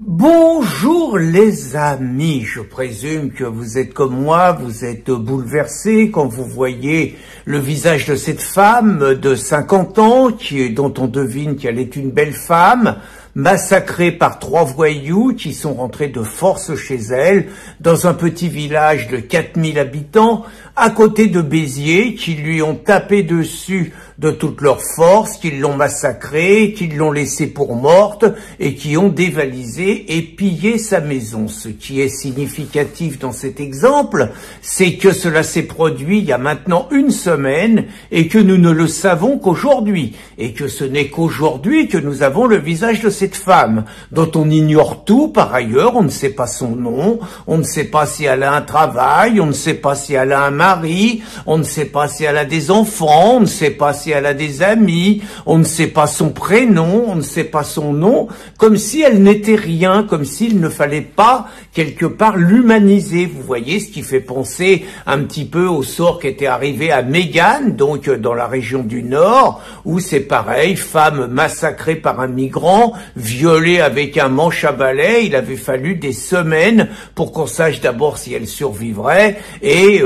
Bonjour les amis, je présume que vous êtes comme moi, vous êtes bouleversés quand vous voyez le visage de cette femme de 50 ans dont on devine qu'elle est une belle femme, massacrée par 3 voyous qui sont rentrés de force chez elle dans un petit village de 4000 habitants à côté de Béziers, qui lui ont tapé dessus de toute leur force, qui l'ont massacrée, qui l'ont laissée pour morte et qui ont dévalisé et pillé sa maison. Ce qui est significatif dans cet exemple, c'est que cela s'est produit il y a maintenant 1 semaine et que nous ne le savons qu'aujourd'hui, et que ce n'est qu'aujourd'hui que nous avons le visage de cette femme, dont on ignore tout par ailleurs. On ne sait pas son nom, on ne sait pas si elle a un travail, on ne sait pas si elle a un mari, on ne sait pas si elle a des enfants, on ne sait pas si elle a des amis, on ne sait pas son prénom, on ne sait pas son nom, comme si elle n'était rien, comme s'il ne fallait pas quelque part l'humaniser. Vous voyez, ce qui fait penser un petit peu au sort qui était arrivé à Meghan, donc dans la région du Nord, où c'est pareil, femme massacrée par un migrant, violée avec un manche à balai. Il avait fallu des semaines pour qu'on sache d'abord si elle survivrait et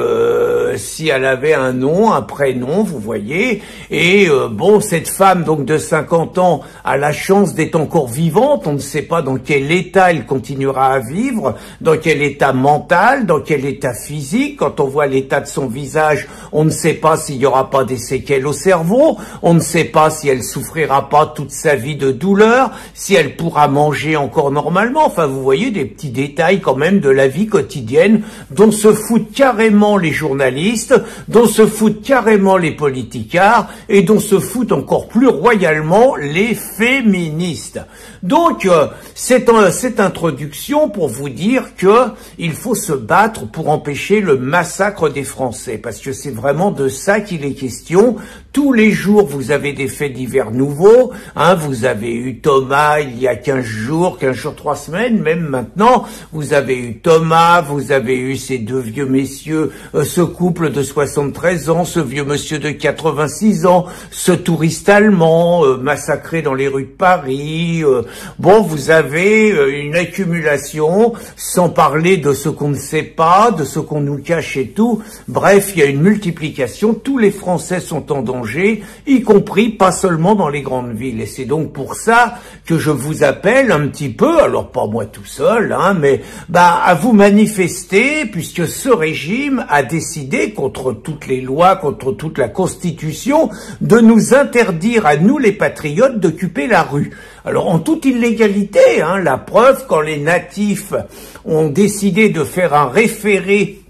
si elle avait un nom, un prénom, vous voyez. Et bon, cette femme donc de 50 ans a la chance d'être encore vivante. On ne sait pas dans quel état elle continuera à vivre, dans quel état mental, dans quel état physique. Quand on voit l'état de son visage, on ne sait pas s'il n'y aura pas des séquelles au cerveau, on ne sait pas si elle souffrira pas toute sa vie de douleur, si elle pourra manger encore normalement. Enfin, vous voyez des petits détails quand même de la vie quotidienne dont se foutent carrément les journalistes, dont se foutent carrément les politicards et dont se foutent encore plus royalement les féministes. Donc, cette introduction pour vous dire que il faut se battre pour empêcher le massacre des Français, parce que c'est vraiment de ça qu'il est question. Tous les jours, vous avez des faits divers nouveaux. Vous avez eu Thomas il y a 15 jours, 3 semaines, même maintenant. Vous avez eu Thomas, vous avez eu ces 2 vieux messieurs, ce couple de 73 ans, ce vieux monsieur de 86 ans, ce touriste allemand massacré dans les rues de Paris. Bon, vous avez une accumulation, sans parler de ce qu'on ne sait pas, de ce qu'on nous cache et tout. Bref, il y a une multiplication. Tous les Français sont en danger, y compris pas seulement dans les grandes villes. Et c'est donc pour ça que je vous appelle un petit peu, alors pas moi tout seul, mais à vous manifester, puisque ce régime a décidé, contre toutes les lois, contre toute la Constitution, de nous interdire à nous les patriotes d'occuper la rue. Alors en toute illégalité, la preuve, quand les natifs ont décidé de faire un référé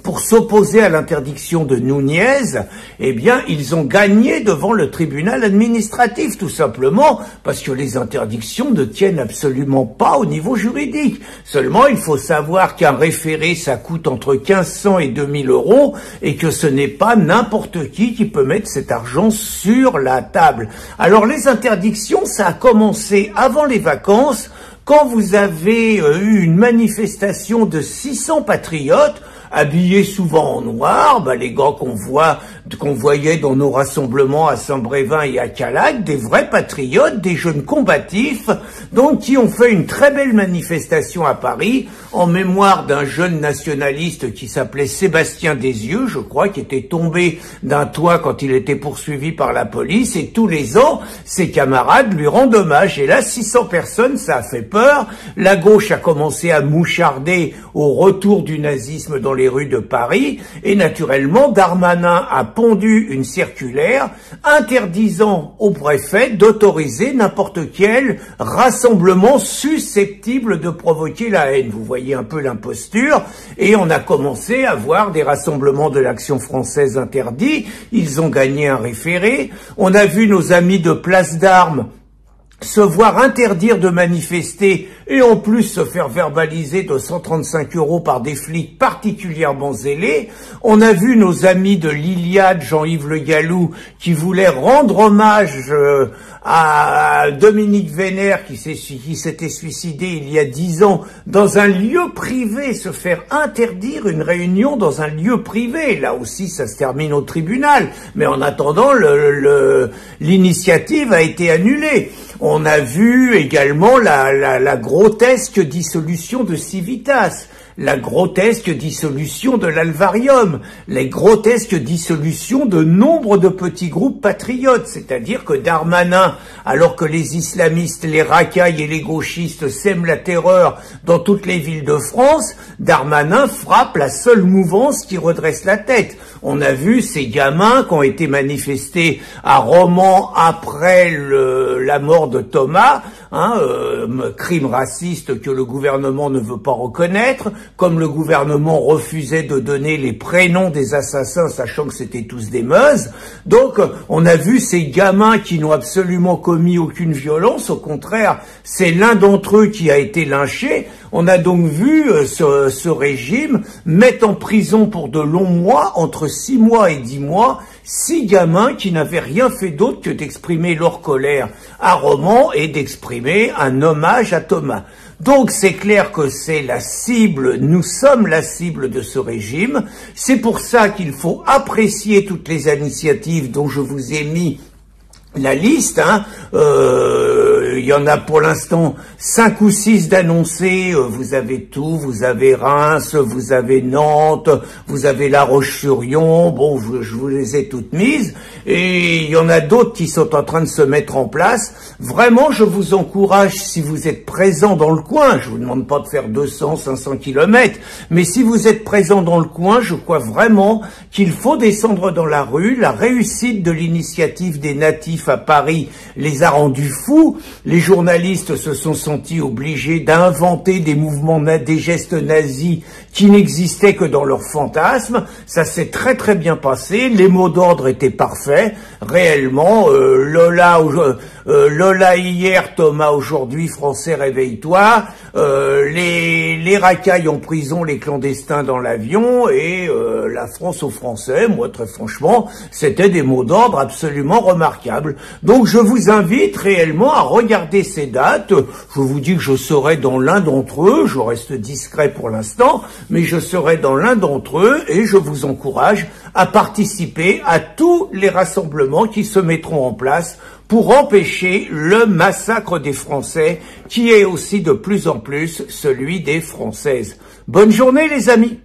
pour s'opposer à l'interdiction de Nunez, eh bien, ils ont gagné devant le tribunal administratif, tout simplement, parce que les interdictions ne tiennent absolument pas au niveau juridique. Seulement, il faut savoir qu'un référé, ça coûte entre 1500 et 2000 euros, et que ce n'est pas n'importe qui peut mettre cet argent sur la table. Alors, les interdictions, ça a commencé avant les vacances, quand vous avez eu une manifestation de 600 patriotes, habillés souvent en noir, les gars qu'on voyait dans nos rassemblements à Saint-Brévin et à Calac, des vrais patriotes, des jeunes combatifs, donc qui ont fait une très belle manifestation à Paris, en mémoire d'un jeune nationaliste qui s'appelait Sébastien Desieux, je crois, qui était tombé d'un toit quand il était poursuivi par la police, et tous les ans, ses camarades lui rendent hommage. Et là, 600 personnes, ça a fait peur. La gauche a commencé à moucharder au retour du nazisme dans les rues de Paris, et naturellement, Darmanin a pondu une circulaire interdisant au préfet d'autoriser n'importe quel rassemblement susceptible de provoquer la haine. Vous voyez un peu l'imposture, et on a commencé à voir des rassemblements de l'Action française interdits. Ils ont gagné un référé. On a vu nos amis de Place d'Armes se voir interdire de manifester et en plus se faire verbaliser de 135 € par des flics particulièrement zélés. On a vu nos amis de l'Iliade, Jean-Yves Le Gallou, qui voulaient rendre hommage à Dominique Vénère, qui s'était suicidé il y a 10 ans dans un lieu privé, se faire interdire une réunion dans un lieu privé. Là aussi, ça se termine au tribunal. Mais en attendant, l'initiative a été annulée. On a vu également la grotesque dissolution de Civitas, la grotesque dissolution de l'Alvarium, les grotesques dissolutions de nombre de petits groupes patriotes, c'est-à-dire que Darmanin, alors que les islamistes, les racailles et les gauchistes sèment la terreur dans toutes les villes de France, Darmanin frappe la seule mouvance qui redresse la tête. On a vu ces gamins qui ont été manifestés à Romans après la mort de Thomas, crime raciste que le gouvernement ne veut pas reconnaître, comme le gouvernement refusait de donner les prénoms des assassins, sachant que c'était tous des meuzes. Donc, on a vu ces gamins qui n'ont absolument commis aucune violence, au contraire, c'est l'un d'entre eux qui a été lynché. On a donc vu ce régime mettre en prison pour de longs mois, entre 6 mois et 10 mois, 6 gamins qui n'avaient rien fait d'autre que d'exprimer leur colère à Romans et d'exprimer un hommage à Thomas. Donc c'est clair que c'est la cible, nous sommes la cible de ce régime. C'est pour ça qu'il faut apprécier toutes les initiatives dont je vous ai mis la liste, il y en a pour l'instant 5 ou 6 d'annoncés, vous avez tout, vous avez Reims, vous avez Nantes, vous avez La Roche-sur-Yon, bon, je vous les ai toutes mises, et il y en a d'autres qui sont en train de se mettre en place. Vraiment, je vous encourage, si vous êtes présent dans le coin, je vous demande pas de faire 200, 500 kilomètres, mais si vous êtes présent dans le coin, je crois vraiment qu'il faut descendre dans la rue. La réussite de l'initiative des natifs à Paris les a rendus fous. Les journalistes se sont sentis obligés d'inventer des mouvements, des gestes nazis qui n'existaient que dans leurs fantasmes. Ça s'est très très bien passé. Les mots d'ordre étaient parfaits. Réellement, Lola hier, Thomas aujourd'hui, Français réveille-toi. Les racailles en prison, les clandestins dans l'avion et la France aux Français. Moi, très franchement, c'était des mots d'ordre absolument remarquables. Donc, je vous invite réellement à regarder ces dates. Je vous dis que je serai dans l'un d'entre eux. Je reste discret pour l'instant, mais je serai dans l'un d'entre eux et je vous encourage à participer à tous les rassemblements qui se mettront en place pour empêcher le massacre des Français, qui est aussi de plus en plus celui des Françaises. Bonne journée les amis!